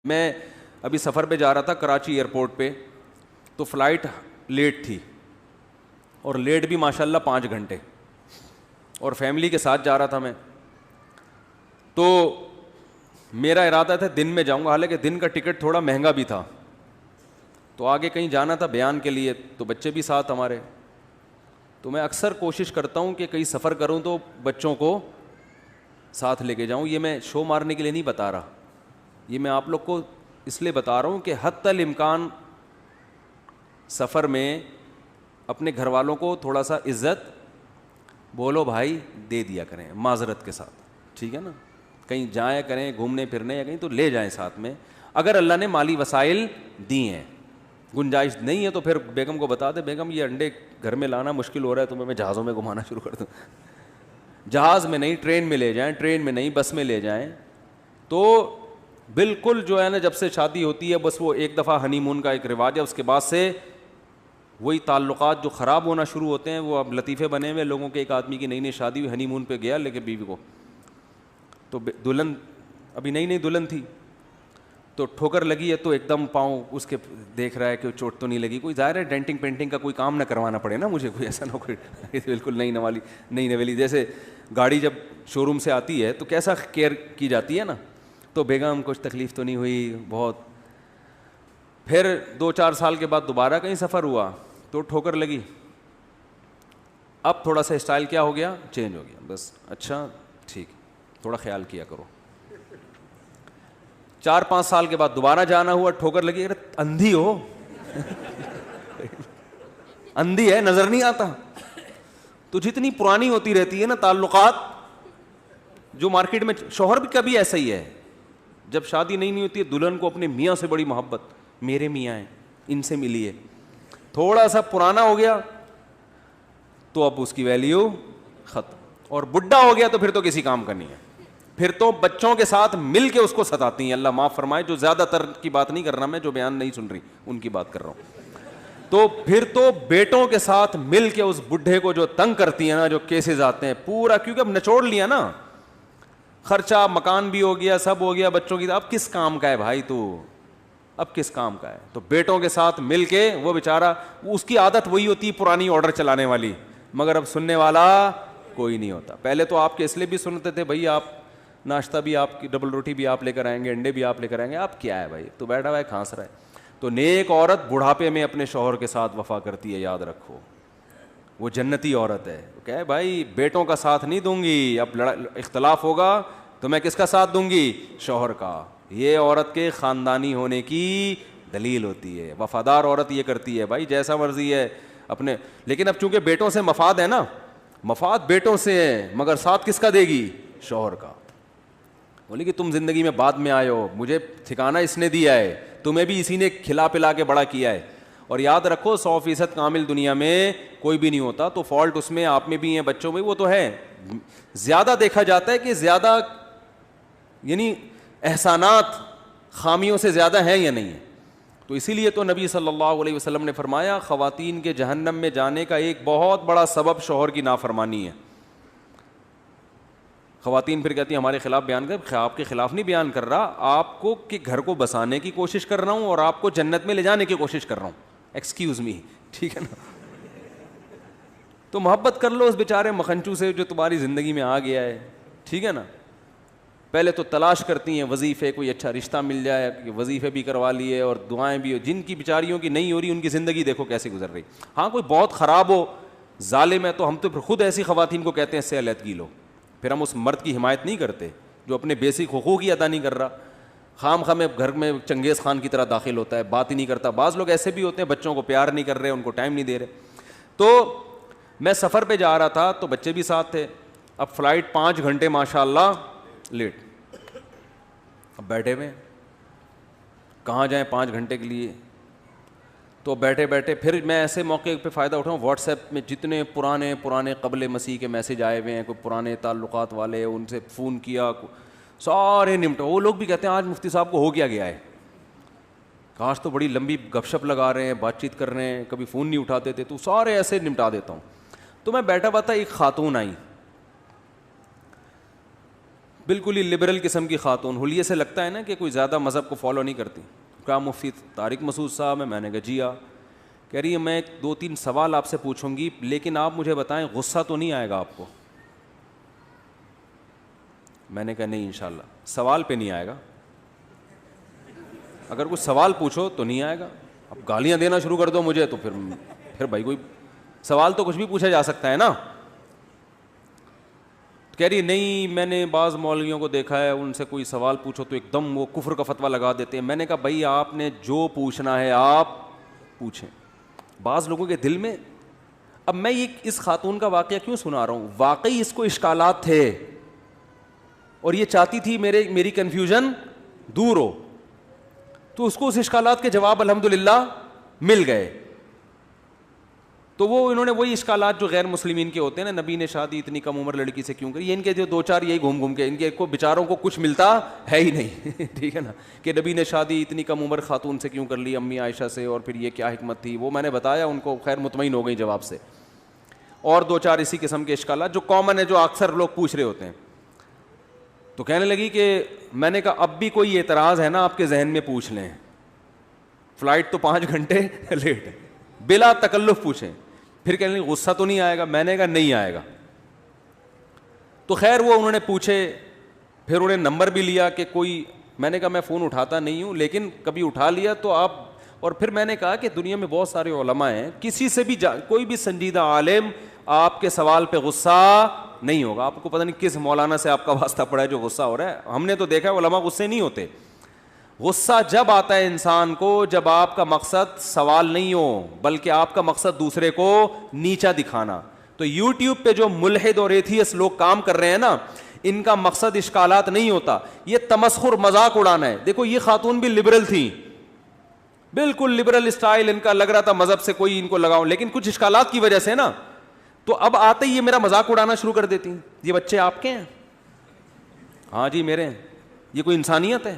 میں ابھی سفر پہ جا رہا تھا کراچی ایئرپورٹ پہ، تو فلائٹ لیٹ تھی، اور لیٹ بھی ماشاء اللہ 5 گھنٹے، اور فیملی کے ساتھ جا رہا تھا میں. تو میرا ارادہ تھا دن میں جاؤں گا، حالانکہ دن کا ٹکٹ تھوڑا مہنگا بھی تھا، تو آگے کہیں جانا تھا بیان کے لیے، تو بچے بھی ساتھ ہمارے. تو میں اکثر کوشش کرتا ہوں کہ کہیں سفر کروں تو بچوں کو ساتھ لے کے جاؤں. یہ میں شو مارنے کے لیے نہیں بتا رہا، یہ میں آپ لوگ کو اس لیے بتا رہا ہوں کہ حتی الامکان سفر میں اپنے گھر والوں کو تھوڑا سا عزت بولو بھائی دے دیا کریں معذرت کے ساتھ، ٹھیک ہے نا. کہیں جائیں کریں گھومنے پھرنے یا کہیں تو لے جائیں ساتھ میں. اگر اللہ نے مالی وسائل دی ہیں، گنجائش نہیں ہے تو پھر بیگم کو بتا دے بیگم یہ انڈے گھر میں لانا مشکل ہو رہا ہے، تو میں جہازوں میں گھمانا شروع کر دوں. جہاز میں نہیں، ٹرین میں لے جائیں، ٹرین میں نہیں بس میں لے جائیں. تو بالکل جو ہے نا جب سے شادی ہوتی ہے بس وہ ایک دفعہ ہنی مون کا ایک رواج ہے، اس کے بعد سے وہی تعلقات جو خراب ہونا شروع ہوتے ہیں. وہ اب لطیفے بنے ہوئے لوگوں کے، ایک آدمی کی نئی نئی شادی ہوئی، ہنی مون پہ گیا لے کے بیوی کو، تو دلہن ابھی نئی نئی دلہن تھی، تو ٹھوکر لگی ہے، تو ایک دم پاؤں اس کے دیکھ رہا ہے کہ چوٹ تو نہیں لگی. کوئی ظاہر ہے ڈینٹنگ پینٹنگ کا کوئی کام نہ کروانا پڑے نا مجھے، کوئی ایسا نہ کوئی بالکل نئی نویلی. جیسے گاڑی جب شو روم سے آتی ہے تو کیسا کیئر کی جاتی ہے نا. تو بیگم کچھ تکلیف تو نہیں ہوئی بہت. پھر 2-4 سال کے بعد دوبارہ کہیں سفر ہوا تو ٹھوکر لگی. اب تھوڑا سا اسٹائل کیا ہو گیا، چینج ہو گیا. بس اچھا ٹھیک، تھوڑا خیال کیا کرو. 4-5 سال کے بعد دوبارہ جانا ہوا، ٹھوکر لگی. ارے اندھی ہو اندھی ہے، نظر نہیں آتا. تو جتنی پرانی ہوتی رہتی ہے نا تعلقات، جو مارکیٹ میں شوہر بھی کبھی ایسا ہی ہے، جب شادی نہیں ہوتی ہے دلہن کو اپنے میاں سے بڑی محبت، میرے میاں ہیں ان سے ملی ہے. تھوڑا سا پرانا ہو گیا تو اب اس کی ویلیو ختم، اور بڈھا ہو گیا تو پھر تو کسی کام کا نہیں ہے. پھر تو بچوں کے ساتھ مل کے اس کو ستاتی ہیں. اللہ معاف فرمائے، جو زیادہ تر کی بات نہیں کر رہا میں، جو بیان نہیں سن رہی ان کی بات کر رہا ہوں. تو پھر تو بیٹوں کے ساتھ مل کے اس بڈھے کو جو تنگ کرتی ہیں نا، جو کیسز آتے ہیں پورا، کیونکہ اب نچوڑ لیا نا، خرچہ مکان بھی ہو گیا، سب ہو گیا بچوں کی، اب کس کام کا ہے بھائی تو، اب کس کام کا ہے. تو بیٹوں کے ساتھ مل کے وہ بیچارہ، اس کی عادت وہی ہوتی ہے پرانی آرڈر چلانے والی، مگر اب سننے والا کوئی نہیں ہوتا. پہلے تو آپ کے اس لیے بھی سنتے تھے بھائی آپ ناشتہ بھی آپ کی، ڈبل روٹی بھی آپ لے کر آئیں گے، انڈے بھی آپ لے کر آئیں گے. آپ کیا ہے بھائی، تو بیٹھا ہوا ہے کھانس رہا ہے. تو نیک عورت بڑھاپے میں اپنے شوہر کے ساتھ وفا کرتی ہے، یاد رکھو وہ جنتی عورت ہے. کہ بھائی بیٹوں کا ساتھ نہیں دوں گی، اب اختلاف ہوگا تو میں کس کا ساتھ دوں گی، شوہر کا. یہ عورت کے خاندانی ہونے کی دلیل ہوتی ہے. وفادار عورت یہ کرتی ہے بھائی جیسا مرضی ہے اپنے، لیکن اب چونکہ بیٹوں سے مفاد ہے نا، مفاد بیٹوں سے ہے، مگر ساتھ کس کا دے گی، شوہر کا. بولے کہ تم زندگی میں بعد میں آئے ہو، مجھے ٹھکانہ اس نے دیا ہے، تمہیں بھی اسی نے کھلا پلا کے بڑا کیا ہے. اور یاد رکھو 100% کامل دنیا میں کوئی بھی نہیں ہوتا، تو فالٹ اس میں آپ میں بھی ہیں، بچوں میں وہ تو ہے. زیادہ دیکھا جاتا ہے کہ زیادہ، یعنی احسانات خامیوں سے زیادہ ہیں یا نہیں ہیں. تو اسی لیے تو نبی صلی اللہ علیہ وسلم نے فرمایا خواتین کے جہنم میں جانے کا ایک بہت بڑا سبب شوہر کی نافرمانی ہے. خواتین پھر کہتی ہیں ہمارے خلاف بیان کر، آپ کے خلاف نہیں بیان کر رہا، آپ کو کہ گھر کو بسانے کی کوشش کر رہا ہوں اور آپ کو جنت میں لے جانے کی کوشش کر رہا ہوں. ایکسکیوز می، ٹھیک ہے نا. تو محبت کر لو اس بیچارے مکھنچو سے جو تمہاری زندگی میں آ گیا ہے، ٹھیک ہے نا. پہلے تو تلاش کرتی ہیں وظیفے، کوئی اچھا رشتہ مل جائے کہ وظیفے بھی کروا لیے اور دعائیں بھی ہو. جن کی بیچاریوں کی نہیں ہو رہی ان کی زندگی دیکھو کیسے گزر رہی. ہاں کوئی بہت خراب ہو، ظالم ہے، تو ہم تو پھر خود ایسی خواتین کو کہتے ہیں اس سے علیحدگی لو. پھر ہم اس مرد کی حمایت نہیں کرتے جو اپنے بیسک حقوق ہی ادا نہیں کر رہا. خام خواہ میں گھر میں چنگیز خان کی طرح داخل ہوتا ہے، بات ہی نہیں کرتا. بعض لوگ ایسے بھی ہوتے ہیں بچوں کو پیار نہیں کر رہے، ان کو ٹائم نہیں دے رہے. تو میں سفر پہ جا رہا تھا تو بچے بھی ساتھ تھے. اب فلائٹ 5 گھنٹے ماشاء اللہ لیٹ. اب بیٹھے ہوئے کہاں جائیں 5 گھنٹے کے لیے. تو بیٹھے بیٹھے پھر میں ایسے موقع پہ فائدہ اٹھاؤں، واٹس ایپ میں جتنے پرانے قبل مسیح کے میسج آئے ہوئے ہیں، کوئی پرانے تعلقات والے، ان سے فون کیا، سارے نمٹا. وہ لوگ بھی کہتے ہیں آج مفتی صاحب کو ہو گیا ہے، کاش تو بڑی لمبی گپ شپ لگا رہے ہیں، بات چیت کر رہے ہیں، کبھی فون نہیں اٹھاتے تھے. تو سارے ایسے نمٹا دیتا ہوں. تو میں بیٹھا ہوا تھا، ایک خاتون آئی، بالکل ہی لبرل قسم کی خاتون, حلیے سے لگتا ہے نا کہ کوئی زیادہ مذہب کو فالو نہیں کرتی. کہا مفتی طارق مسعود صاحب ہیں. میں نے کہا جی ہاں. کہہ رہی ہے میں 2-3 سوال آپ سے پوچھوں گی, لیکن آپ مجھے بتائیں غصہ تو نہیں آئے گا آپ کو؟ میں نے کہا نہیں انشاءاللہ. سوال پہ نہیں آئے گا, اگر کچھ سوال پوچھو تو نہیں آئے گا. اب گالیاں دینا شروع کر دو مجھے تو پھر بھائی کوئی سوال تو کچھ بھی پوچھا جا سکتا ہے نا. کہہ رہی نہیں, میں نے بعض مولویوں کو دیکھا ہے ان سے کوئی سوال پوچھو تو ایک دم وہ کفر کا فتویٰ لگا دیتے ہیں. میں نے کہا بھائی آپ نے جو پوچھنا ہے آپ پوچھیں. بعض لوگوں کے دل میں, اب میں یہ اس خاتون کا واقعہ کیوں سنا رہا ہوں, واقعی اس کو اشکالات تھے اور یہ چاہتی تھی میری کنفیوژن دور ہو, تو اس کو اس اشکالات کے جواب الحمدللہ مل گئے. تو وہ انہوں نے وہی اشکالات جو غیر مسلمین کے ہوتے ہیں نا, نبی نے شادی اتنی کم عمر لڑکی سے کیوں کری, یہ ان کے جو 2-4 یہی گھوم کے ان کے کو بیچاروں کو کچھ ملتا ہے ہی نہیں. ٹھیک ہے نا, کہ نبی نے شادی اتنی کم عمر خاتون سے کیوں کر لی, امی عائشہ سے, اور پھر یہ کیا حکمت تھی, وہ میں نے بتایا ان کو, خیر مطمئن ہو گئی جواب سے. اور 2-4 اسی قسم کے اشکالات جو کامن ہے, جو اکثر لوگ پوچھ رہے ہوتے ہیں. تو کہنے لگی کہ میں نے کہا اب بھی کوئی اعتراض ہے نا آپ کے ذہن میں پوچھ لیں, فلائٹ تو 5 گھنٹے لیٹ ہے, بلا تکلف پوچھیں. پھر کہنے لگی غصہ تو نہیں آئے گا؟ میں نے کہا نہیں آئے گا. تو خیر وہ انہوں نے پوچھے, پھر انہیں نمبر بھی لیا کہ کوئی, میں نے کہا میں فون اٹھاتا نہیں ہوں لیکن کبھی اٹھا لیا تو آپ, اور پھر میں نے کہا کہ دنیا میں بہت سارے علماء ہیں, کسی سے بھی کوئی بھی سنجیدہ عالم آپ کے سوال پہ غصہ نہیں ہوگا. آپ کو پتہ نہیں کس مولانا سے آپ کا واسطہ پڑا ہے جو غصہ ہو رہا ہے. ہم نے تو دیکھا ہے علماء غصے نہیں ہوتے. غصہ جب آتا ہے انسان کو جب آپ کا مقصد سوال نہیں ہو بلکہ آپ کا مقصد دوسرے کو نیچا دکھانا. تو یوٹیوب پہ جو ملحد اور ایتھیسٹ لوگ کام کر رہے ہیں نا, ان کا مقصد اشکالات نہیں ہوتا, یہ تمسخر مذاق اڑانا ہے. دیکھو یہ خاتون بھی لبرل تھی, بالکل لبرل اسٹائل ان کا, لگ رہا تھا مذہب سے کوئی ان کو لگاؤ, لیکن کچھ اشکالات کی وجہ سے نا, تو اب آتے ہی یہ میرا مذاق اڑانا شروع کر دیتی ہیں. یہ بچے آپ کے ہیں؟ ہاں جی میرے ہیں. یہ کوئی انسانیت ہے؟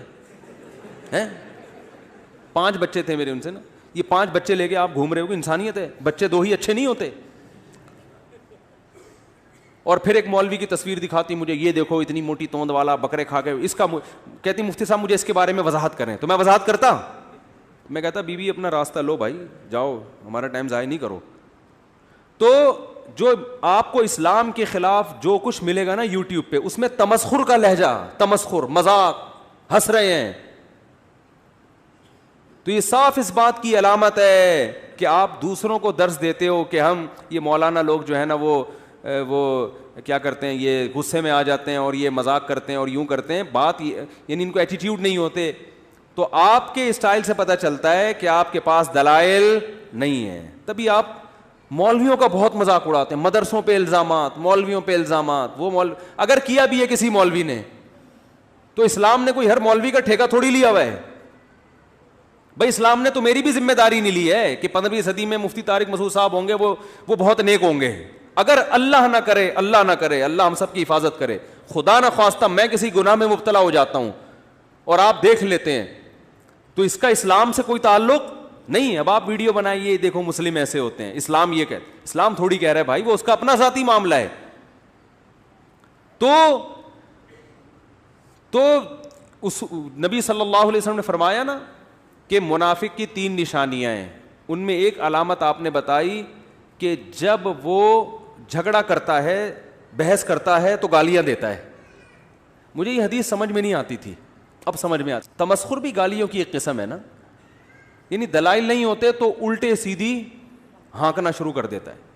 5 بچے تھے میرے ان سے نا, یہ 5 بچے لے کے آپ گھوم رہے ہو, انسانیت ہے؟ بچے 2 ہی اچھے نہیں ہوتے؟ اور پھر ایک مولوی کی تصویر دکھاتی مجھے, یہ دیکھو اتنی موٹی توند والا, بکرے کھا کے, اس کا کہتی مفتی صاحب مجھے اس کے بارے میں وضاحت کریں. تو میں وضاحت کرتا, میں کہتا بیوی اپنا راستہ لو بھائی, جاؤ ہمارا ٹائم ضائع نہیں کرو. تو جو آپ کو اسلام کے خلاف جو کچھ ملے گا نا یوٹیوب پہ, اس میں تمسخر کا لہجہ, تمسخر, مذاق, ہنس رہے ہیں, تو یہ صاف اس بات کی علامت ہے کہ آپ دوسروں کو درس دیتے ہو کہ ہم, یہ مولانا لوگ جو ہے نا وہ کیا کرتے ہیں, یہ غصے میں آ جاتے ہیں اور یہ مذاق کرتے ہیں اور یوں کرتے ہیں. بات یعنی ان کو ایٹیٹیوڈ نہیں ہوتے. تو آپ کے اسٹائل سے پتہ چلتا ہے کہ آپ کے پاس دلائل نہیں ہیں, تبھی آپ مولویوں کا بہت مذاق اڑاتے ہیں. مدرسوں پہ الزامات, مولویوں پہ الزامات. وہ اگر کیا بھی ہے کسی مولوی نے تو اسلام نے کوئی ہر مولوی کا ٹھیکہ تھوڑی لیا ہوا ہے بھائی. اسلام نے تو میری بھی ذمہ داری نہیں لی ہے کہ 15ویں صدی میں مفتی طارق مسعود صاحب ہوں گے, وہ بہت نیک ہوں گے. اگر اللہ نہ کرے, اللہ نہ کرے, اللہ ہم سب کی حفاظت کرے, خدا نہ خواستہ میں کسی گناہ میں مبتلا ہو جاتا ہوں اور آپ دیکھ لیتے ہیں, تو اس کا اسلام سے کوئی تعلق نہیں ہے. اب آپ ویڈیو بنائیے, دیکھو مسلم ایسے ہوتے ہیں, اسلام یہ کہتے, اسلام تھوڑی کہہ رہا ہے بھائی, وہ اس کا اپنا ذاتی معاملہ ہے. تو اس نبی صلی اللہ علیہ وسلم نے فرمایا نا کہ منافق کی 3 نشانیاں ہیں. ان میں ایک علامت آپ نے بتائی کہ جب وہ جھگڑا کرتا ہے, بحث کرتا ہے تو گالیاں دیتا ہے. مجھے یہ حدیث سمجھ میں نہیں آتی تھی, اب سمجھ میں آتی. تمسخر بھی گالیوں کی ایک قسم ہے نا, یعنی دلائل نہیں ہوتے تو الٹے سیدھی ہانکنا شروع کر دیتا ہے.